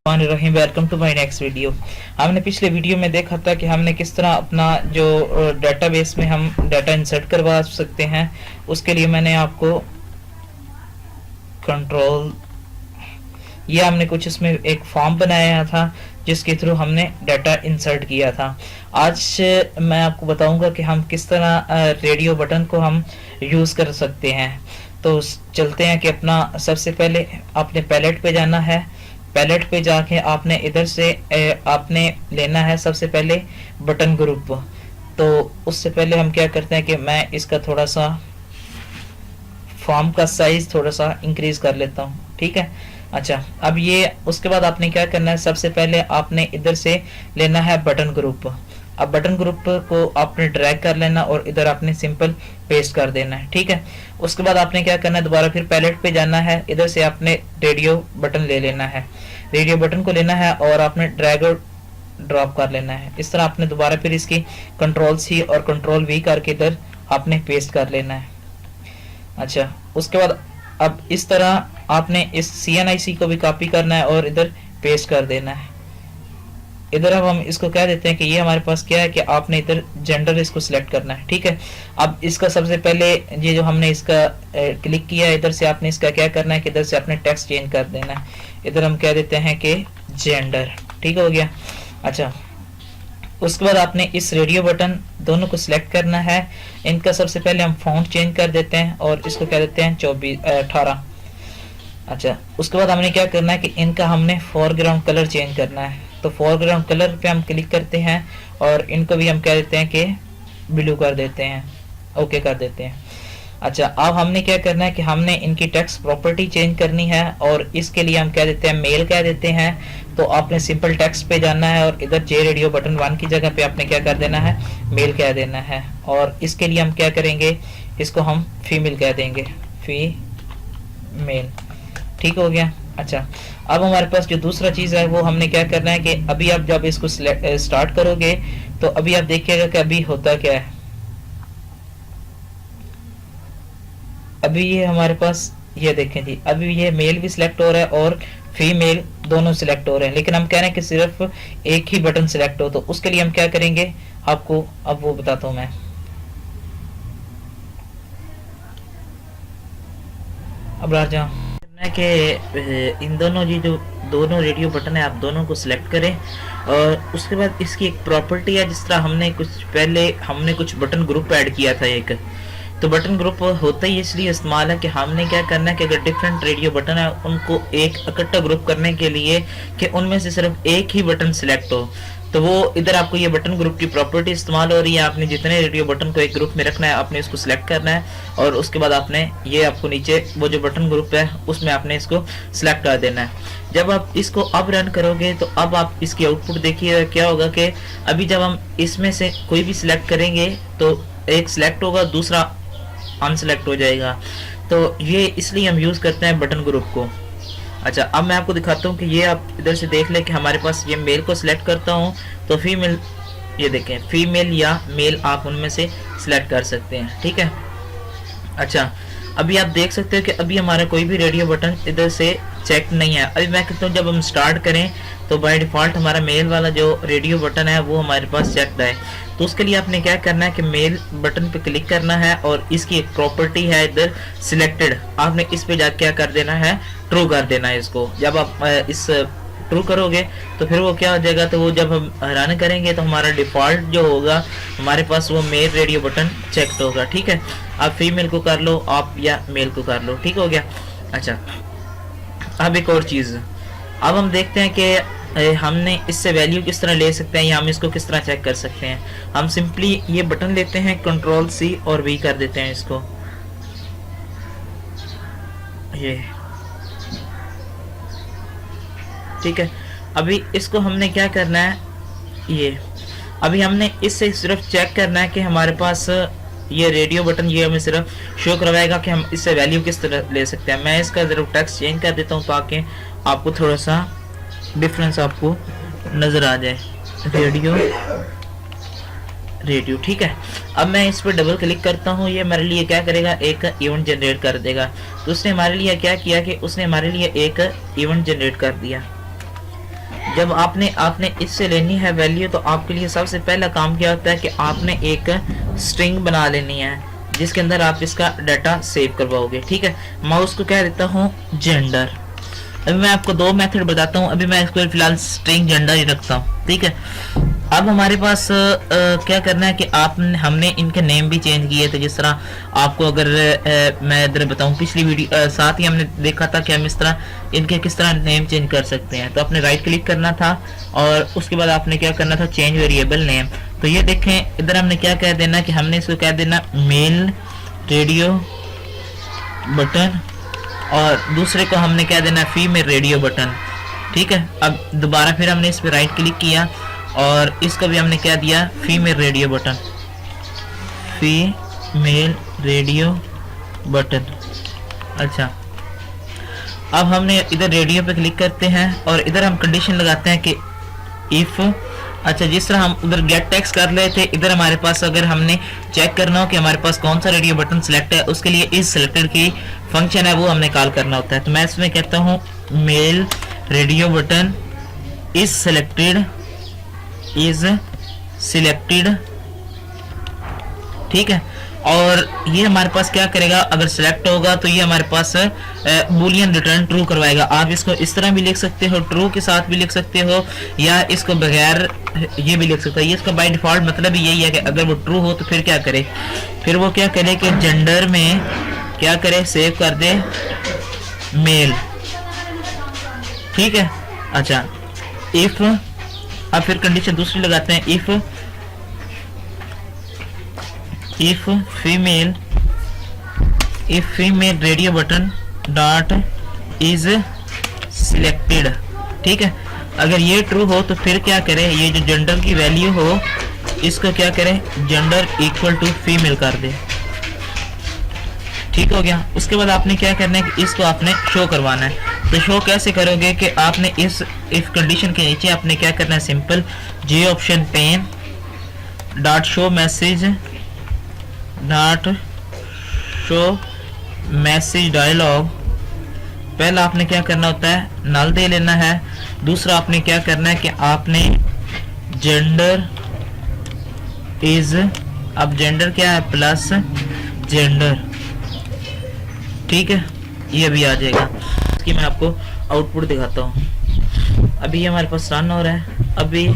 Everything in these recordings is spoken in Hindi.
Rahim, welcome to my next video. हमने पिछले वीडियो में देखा था कि हमने किस तरह अपना जो डेटाबेस में हम डाटा इंसर्ट करवा सकते हैं। उसके लिए मैंने आपको कंट्रोल ये हमने कुछ इसमें एक फॉर्म बनाया था जिसके थ्रू हमने डाटा इंसर्ट किया था। आज मैं आपको बताऊंगा कि हम किस तरह रेडियो बटन को हम यूज़ कर सकते हैं। तो चलते हैं कि अपना सबसे पहले आपने पैलेट पे जाना है। पैलेट पे जाके आपने इधर से आपने लेना है सबसे पहले बटन ग्रुप। तो उससे पहले हम क्या करते हैं कि मैं इसका थोड़ा सा फॉर्म का साइज थोड़ा सा इंक्रीज कर लेता हूँ, ठीक है। अच्छा, अब ये उसके बाद आपने क्या करना है, सबसे पहले आपने इधर से लेना है बटन ग्रुप। अब बटन ग्रुप को आपने ड्रैग कर लेना और इधर आपने सिंपल पेस्ट कर देना है, ठीक है। उसके बाद आपने क्या करना है, दोबारा फिर पैलेट पे जाना है। इधर से आपने रेडियो बटन ले लेना है, रेडियो बटन को लेना है और आपने ड्रैग और ड्रॉप कर लेना है। इस तरह आपने दोबारा फिर इसकी कंट्रोल सी और कंट्रोल वी करके इधर आपने पेस्ट कर लेना है। अच्छा, उसके बाद अब इस तरह आपने इस CNIC को भी कॉपी करना है और इधर पेस्ट कर देना है। इधर अब हम इसको कह देते हैं कि ये हमारे पास क्या है कि आपने इधर जेंडर इसको सिलेक्ट करना है, ठीक है। अब इसका सबसे पहले ये जो हमने इसका क्लिक किया, इधर से आपने इसका क्या करना है कि इधर से आपने टेक्स्ट चेंज कर देना है। इधर हम कह देते हैं कि जेंडर, ठीक हो गया। अच्छा, उसके बाद आपने इस रेडियो बटन दोनों को सिलेक्ट करना है। इनका सबसे पहले हम फॉन्ट चेंज कर देते हैं और इसको कह देते हैं 18। अच्छा, उसके बाद हमने क्या करना है कि इनका हमने फोरग्राउंड कलर चेंज करना है। तो फोरग्राउंड कलर पे हम क्लिक करते हैं और इनको भी हम कह देते हैं कि ब्लू कर देते हैं, ओके कर देते हैं। अच्छा, अब हमने क्या करना है कि हमने इनकी टेक्स्ट प्रॉपर्टी चेंज करनी है और इसके लिए हम कह देते हैं मेल कह देते हैं। तो आपने सिंपल टेक्स्ट पे जाना है और इधर जे रेडियो बटन 1 की जगह पे आपने क्या कर देना है, मेल कह देना है। और इसके लिए हम क्या करेंगे, इसको हम फीमेल कह देंगे, फीमेल, ठीक हो गया। अच्छा, अब हमारे पास जो दूसरा चीज है वो हमने क्या करना है कि अभी आप जब इसको स्टार्ट करोगे तो अभी आप देखिएगा कि अभी होता क्या है। अभी ये हमारे पास ये देखें जी, अभी ये मेल भी सिलेक्ट हो रहा है और फीमेल दोनों सिलेक्ट हो रहे हैं, लेकिन हम कह रहे हैं कि सिर्फ एक ही बटन सिलेक्ट हो। तो उसके लिए हम क्या करेंगे आपको अब वो बताता हूं मैं। अब राजा कि इन दोनों ये जो दोनों रेडियो बटन है आप दोनों को सिलेक्ट करें और उसके बाद इसकी एक प्रॉपर्टी है, जिस तरह हमने कुछ बटन ग्रुप ऐड किया था एक। तो बटन ग्रुप होता ही इसलिए इस्तेमाल है कि हमने क्या करना है कि अगर डिफरेंट रेडियो बटन है उनको एक इकट्ठा ग्रुप करने के लिए कि उनमें से सिर्फ एक ही बटन सिलेक्ट हो, तो वो इधर आपको ये बटन ग्रुप की प्रॉपर्टी इस्तेमाल हो रही है। आपने जितने रेडियो बटन को एक ग्रुप में रखना है आपने इसको सिलेक्ट करना है और उसके बाद आपने ये आपको नीचे वो जो बटन ग्रुप है उसमें आपने इसको सिलेक्ट कर देना है। जब आप इसको अब रन करोगे तो अब आप इसकी आउटपुट देखिए क्या होगा कि अभी जब हम इसमें से कोई भी सिलेक्ट करेंगे तो एक सिलेक्ट होगा, दूसरा अनसिलेक्ट हो जाएगा। तो ये इसलिए हम यूज करते हैं बटन ग्रुप को। अच्छा, अब मैं आपको दिखाता हूँ कि ये आप इधर से देख लें कि हमारे पास ये मेल को सिलेक्ट करता हूँ तो फीमेल, ये देखें फीमेल या मेल आप उनमें से सिलेक्ट कर सकते हैं, ठीक है। अच्छा, अभी आप देख सकते हो कि अभी हमारा कोई भी रेडियो बटन इधर से चेक नहीं है। अभी मैं कहता हूँ जब हम स्टार्ट करें तो बाय डिफ़ॉल्ट हमारा मेल वाला जो रेडियो बटन है वो हमारे पास चेक्ड है। तो उसके लिए आपने क्या करना है कि मेल बटन पे क्लिक करना है और इसकी एक प्रॉपर्टी है इधर सिलेक्टेड, आपने इस पे जाके क्या कर देना है, ट्रू कर देना है इसको। जब आप इस ट्रू करोगे तो फिर वो क्या हो जाएगा, तो वो जब हम रन करेंगे तो हमारा डिफ़ॉल्ट जो होगा हमारे पास वो मेल रेडियो बटन चेक्ड होगा, ठीक है। आप फीमेल को कर लो आप या मेल को कर लो, ठीक हो गया। अच्छा, अब एक और चीज़, अब हम देखते हैं कि हमने इससे वैल्यू किस तरह ले सकते हैं या हम इसको किस तरह चेक कर सकते हैं। हम सिंपली ये बटन लेते हैं, कंट्रोल सी और वी कर देते हैं इसको, ये ठीक है। अभी इसको हमने क्या करना है, ये अभी हमने इससे सिर्फ चेक करना है कि हमारे पास ये रेडियो बटन ये हमें सिर्फ शो करवाएगा कि हम इससे वैल्यू किस तरह ले सकते हैं। मैं इसका जरूर टेक्स्ट चेंज कर देता हूँ ताकि आपको थोड़ा सा डिफरेंस आपको नज़र आ जाए। रेडियो, ठीक है। अब मैं इस पर डबल क्लिक करता हूँ, ये हमारे लिए क्या करेगा, एक इवेंट जनरेट कर देगा। तो उसने हमारे लिए क्या किया कि उसने हमारे लिए एक इवेंट जनरेट कर दिया। जब आपने आपने इससे लेनी है वैल्यू, तो आपके लिए सबसे पहला काम क्या होता है कि आपने एक स्ट्रिंग बना लेनी है जिसके अंदर आप इसका डाटा सेव करवाओगे। ठीक है, मैं उसको कह देता हूँ जेंडर। अभी मैं आपको दो मेथड बताता हूँ, अभी मैं इसको फिलहाल स्ट्रिंग जेंडर ही रखता हूँ। ठीक है, अब हमारे पास क्या करना है कि हमने इनके नेम भी चेंज किए थे। जिस तरह आपको अगर मैं इधर बताऊं, पिछली वीडियो साथ ही हमने देखा था कि हम इस तरह इनके किस तरह नेम चेंज कर सकते हैं। तो आपने राइट क्लिक करना था और उसके बाद आपने क्या करना था, चेंज वेरिएबल नेम। तो ये देखें, इधर हमने क्या कह देना कि हमने इसको कह देना मेल रेडियो बटन, और दूसरे को हमने कह देना फीमेल रेडियो बटन। ठीक है, अब दोबारा फिर हमने इस पर राइट क्लिक किया और इसको भी हमने क्या दिया, female radio button, female radio button. अच्छा, अब हमने इधर रेडियो पे क्लिक करते हैं और इधर हम कंडीशन लगाते हैं कि इफ, अच्छा जिस तरह हम उधर गेट टेक्स्ट कर रहे थे, इधर हमारे पास अगर हमने चेक करना हो कि हमारे पास कौन सा रेडियो बटन सिलेक्ट है, उसके लिए इज सिलेक्टेड की फंक्शन है वो हमने कॉल करना होता है। तो मैं इसमें कहता हूँ male radio button is selected. ठीक है, और ये हमारे पास क्या करेगा, अगर सिलेक्ट होगा तो ये हमारे पास बूलियन रिटर्न ट्रू करवाएगा। आप इसको इस तरह भी लिख सकते हो, ट्रू के साथ भी लिख सकते हो, या इसको बगैर ये भी लिख सकते हो। ये इसका बाय डिफॉल्ट मतलब यही है कि अगर वो ट्रू हो तो फिर क्या करे, फिर वो क्या करे कि जेंडर में क्या करे, सेव कर दे मेल। ठीक है, अच्छा इफ, अब फिर कंडीशन दूसरी लगाते हैं, if female radio button dot is selected. ठीक है, अगर ये ट्रू हो तो फिर क्या करें, ये जो जेंडर की वैल्यू हो इसको क्या करें, जेंडर इक्वल टू फीमेल कर दे। ठीक हो गया। उसके बाद आपने क्या करना है कि इसको आपने शो करवाना है। तो शो कैसे करोगे कि आपने इस इफ कंडीशन के नीचे आपने क्या करना है, simple J option pane dot show message dialog. पहला आपने क्या करना होता है, नल दे लेना है। दूसरा आपने क्या करना है कि आपने जेंडर इज, अब जेंडर क्या है, प्लस जेंडर। ठीक है, ये भी आ जाएगा। इसकी मैं आपको आउटपुट दिखाता हूँ। अभी ये हमारे पास रन हो रहा है। अभी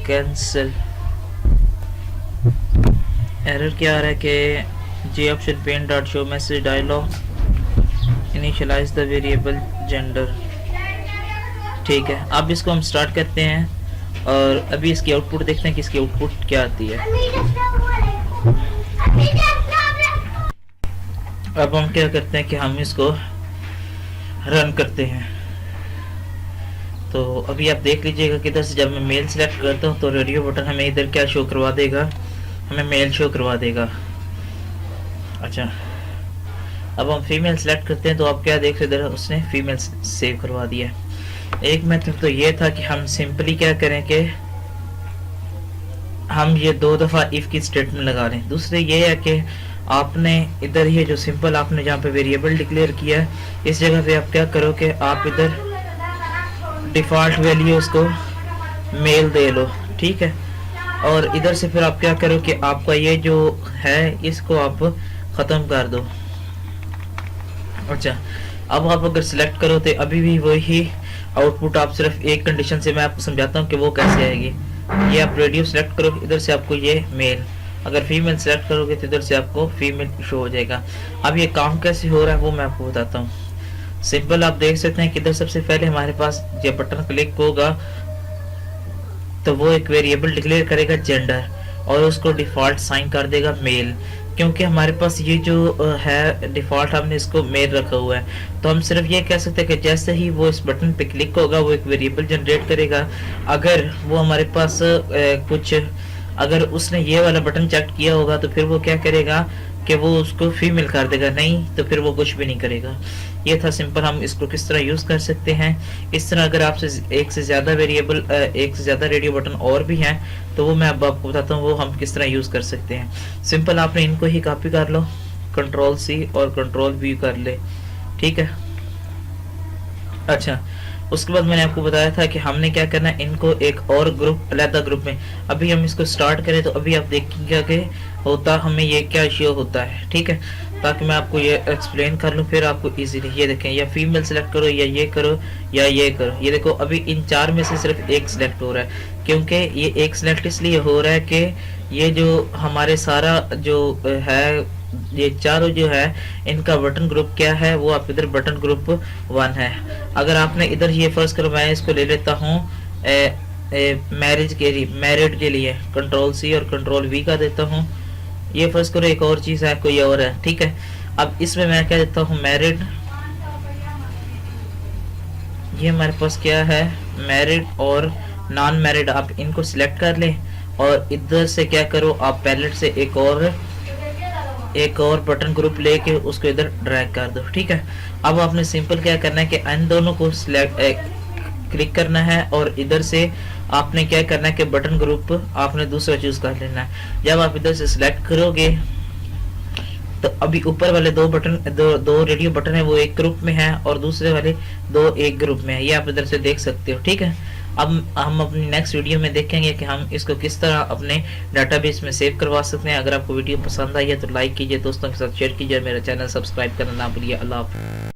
कैंसिल एरर क्या आ रहा है कि J option pane dot show message dialog initialise the variable gender. ठीक है, अब इसको हम स्टार्ट करते हैं और अभी इसकी आउटपुट देखते हैं कि इसकी आउटपुट क्या आती है। अब हम क्या करते हैं कि हम इसको रन करते हैं। तो अभी आप देख लीजिएगा कि इधर से जब मैं मेल सेलेक्ट करता हूँ तो रेडियो बटन हमें इधर क्या शो करवा देगा, हमें मेल शो करवा देगा। अच्छा, अब हम फीमेल सेलेक्ट करते हैं तो आप क्या देख रहे इधर उसने फीमेल सेव करवा दिया। एक मेथड तो ये था कि हम सिंपली क्या करें कि हम ये 2 दफ़ा इफ की स्टेटमेंट लगा रहे हैं। दूसरे ये है कि आपने इधर ये जो सिंपल आपने जहाँ पे वेरिएबल डिक्लेयर किया है इस जगह पे आप क्या करो कि आप इधर डिफ़ॉल्ट वैल्यू उसको मेल दे लो। ठीक है, और इधर से फिर आप क्या करो कि आपका ये जो है इसको आप ख़त्म कर दो। अच्छा, अब आप अगर सिलेक्ट करो तो अभी भी वही आउटपुट, आप सिर्फ एक कंडीशन से मैं आपको समझाता हूँ कि वो कैसे आएगी। ये आप रेडियो सेलेक्ट करो, इधर से आपको ये मेल, अगर फीमेल सेलेक्ट करोगे तो इधर से आपको फीमेल शो हो जाएगा। अब ये काम कैसे हो रहा है वो मैं आपको बताता हूँ। सिंपल आप देख सकते हैं कि इधर सबसे पहले हमारे पास जब बटन क्लिक होगा तो वो एक वेरिएबल डिक्लेयर करेगा जेंडर और उसको डिफॉल्ट साइन कर देगा मेल, क्योंकि हमारे पास ये जो है डिफॉल्ट हमने इसको मेल रखा हुआ है। तो हम सिर्फ ये कह सकते हैं कि जैसे ही वो इस बटन पे क्लिक होगा वो एक वेरिएबल जनरेट करेगा। अगर वो हमारे पास अगर उसने ये वाला बटन चेक किया होगा तो फिर वो क्या करेगा कि वो उसको फीमेल कर देगा, नहीं तो फिर वो कुछ भी नहीं करेगा। ये था सिंपल, हम इसको किस तरह यूज़ कर सकते हैं। इस तरह अगर आपसे एक से ज़्यादा वेरिएबल एक से ज़्यादा रेडियो बटन और भी हैं तो वो मैं अब आपको बताता हूँ वो हम किस तरह यूज़ कर सकते हैं। सिंपल आपने इनको ही कॉपी कर लो, कंट्रोल C और कंट्रोल V कर ले। ठीक है, अच्छा, उसके बाद मैंने आपको बताया था कि हमने क्या करना है, इनको एक और ग्रुप, अलग ग्रुप में, अभी हम इसको स्टार्ट करें तो अभी आप देखिएगा कि होता हमें ये क्या शो होता है, ठीक है, ताकि मैं आपको ये एक्सप्लेन कर लूँ फिर आपको इजीली। ये देखें, या फीमेल सेलेक्ट करो, या ये करो, या ये करो। ये देखो अभी इन चार में से सिर्फ एक सिलेक्ट हो रहा है, क्योंकि ये एक सिलेक्ट इसलिए हो रहा है कि ये जो हमारे सारा जो है, ये चारों जो है इनका बटन ग्रुप क्या है, वो आप इधर बटन ग्रुप 1 है। अगर आपने इधर ये फर्स्ट करो, मैं इसको ले लेता हूँ मैरिज के लिए, मैरिड के लिए कंट्रोल सी और कंट्रोल वी का देता हूँ। ये फर्स्ट करो, एक और चीज है, कोई और है, ठीक है। अब इसमें मैं क्या देता हूँ, मैरिड, ये हमारे पास क्या है, मैरिड और नॉन मैरिड, आप इनको सिलेक्ट कर लें और इधर से क्या करो, आप पैलेट से एक और बटन ग्रुप लेके उसको इधर ड्रैग कर दो, ठीक है। अब आपने सिंपल क्या करना है कि इन दोनों को सिलेक्ट क्लिक करना है और इधर से आपने क्या करना है कि बटन ग्रुप आपने दूसरा चूज कर लेना है। जब आप इधर से सिलेक्ट करोगे तो अभी ऊपर वाले दो बटन, दो रेडियो बटन है, वो एक ग्रुप में है और दूसरे वाले दो एक ग्रुप में है, ये आप इधर से देख सकते हो, ठीक है। अब हम अपनी नेक्स्ट वीडियो में देखेंगे कि हम इसको किस तरह अपने डाटाबेस में सेव करवा सकते हैं। अगर आपको वीडियो पसंद आई है तो लाइक कीजिए, दोस्तों के साथ शेयर कीजिए, मेरा चैनल सब्सक्राइब करना ना भूलिए। अल्लाह हाफ़िज़।